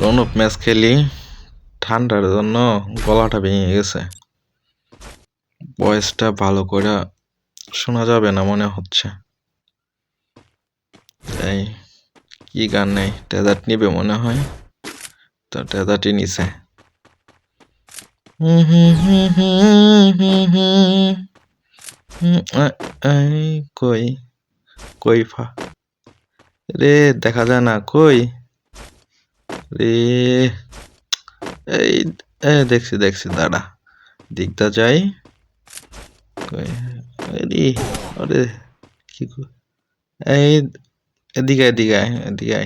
Raunak match খেলি, ঠান্ডার জন্য গলাটা ভেঙে গেছে। ভয়েসটা ভালো করে শোনা যাবে না মনে হচ্ছে। এই কি গান নেই, ডেজার্ট নিবে মনে হয়, তো ডেজার্টই নিছে। কই কই ফা রে, দেখা যায় না কই রে। এই দেখছি দেখছি, দাঁড়া দিকটা যাই। আরে কি এই এদিকে এদিকে এদিকে।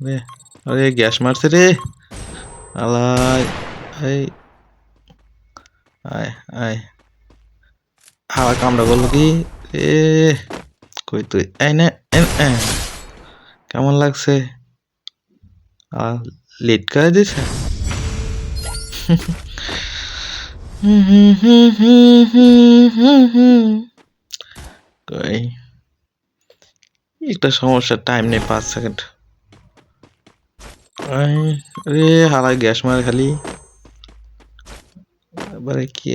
রে আরে গ্যাস মারছে রে আলাই। এই আয় আয়, হাওয়া কামড়া করলো কি এ, কই তুই এই না। কেমন লাগছে? লেট করে দিছে। একটা সমস্যা, টাইম নেই 5 সেকেন্ড। রে হালা গ্যাস মার খালি। এবারে কি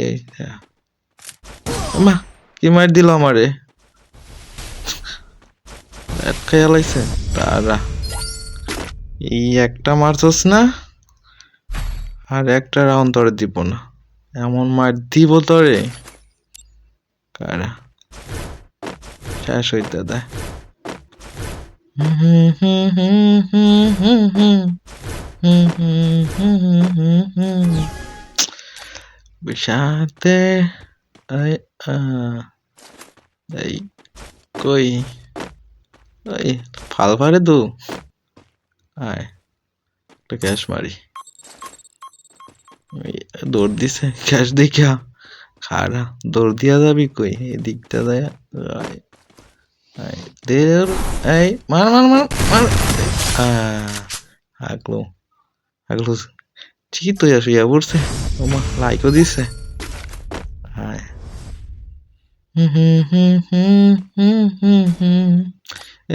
মা কি মার দিল আমারে, খেয়াল আইছে তারা। এই একটা মারছস না, আর একটা রাউন্ড তোরে দিব না, এমন মার দিব তোরে কারা শেষ হইতে দেয়। বিষাতে এই কই ওই ফাল ফারে দু আয়, একটা ক্যাশ মারি। দৌড় দিছে ক্যাশ দেখা, খারা দৌড় দিয়া যাবি কই, এই দিকটা যায়। এই মার মার মার মার, হাগলো হাগলো, ঠিকই তো শুয়া পড়ছে। ওমা লাইকও দিছে।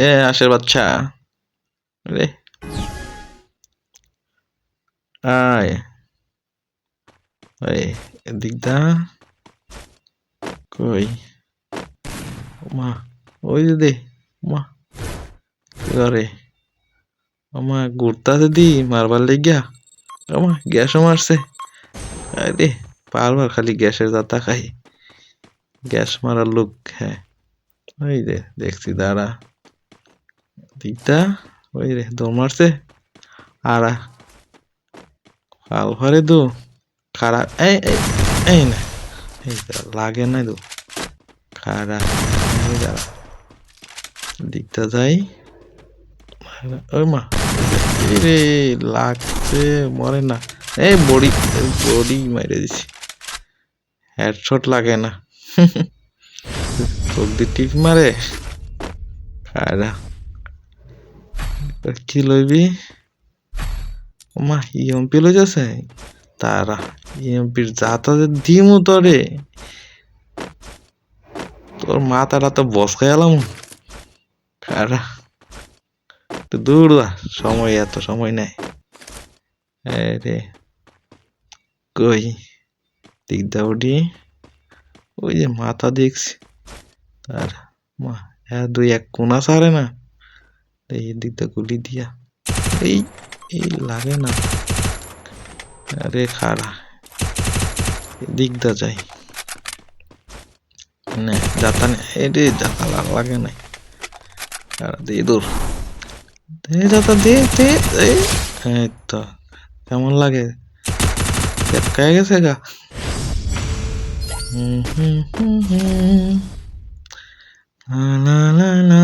এ আশের বাচ্চা রে, আয় ওই এদিকটা কই। মা ওই দে মা করে আমা ঘুরতাছে দি মারবার লেগিয়া। আমা গ্যাসও মারছে। আরে বারবার খালি গ্যাসের যাতা খাই, গ্যাস মারার লোক। হ্যাঁ ওই রে দেখছি, দাঁড়া দিকটা ওই রে দৌড় মারছে। আর ফাল ফারে দু খারাপ। এই না এই লাগে না দু খারাপ। দিকটা যাই। ওই মা রে লাগছে, মরে না। এই বডি বডি মেরে দিছি, হেডশট লাগে না। চোখ দিয়ে টিপ মারে খারা। কি লইবি মা, ইএমপি লই যাচ্ছে তারা। ইএমপির যাতা দিমু তরে, তোর মাথাটা তো বস খাই এলাম খারা। দূর সময়, এত সময় নেই রে। কই দিকদা উঠি, ওই যে মাথা দেখছি তার। মা দুই এক কোনা সারে না, এই দিকটা গুলি দিয়া। এই এই লাগে না। আরে খারা দিকদা যাই না, যাতা নেই রে, যাতা লাগে নাই। দে দূর দে যাতা দে দে। এই তো কেমন লাগে, চেপকায় গেছে গা। লা লা লা।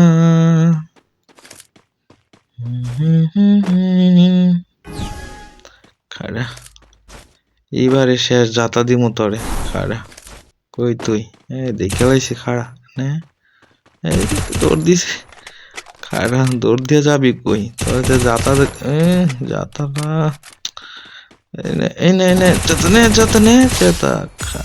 খারা এইবারে শেষ যাতা দিমু তরে খারা। কই তুই দেখে লাইছি খারা না, দৌড় দিছে খারা। দৌড় দিয়ে যাবি কই, তোর যাতা যাতা এই নে এই নে যত নে যত নে যত খা।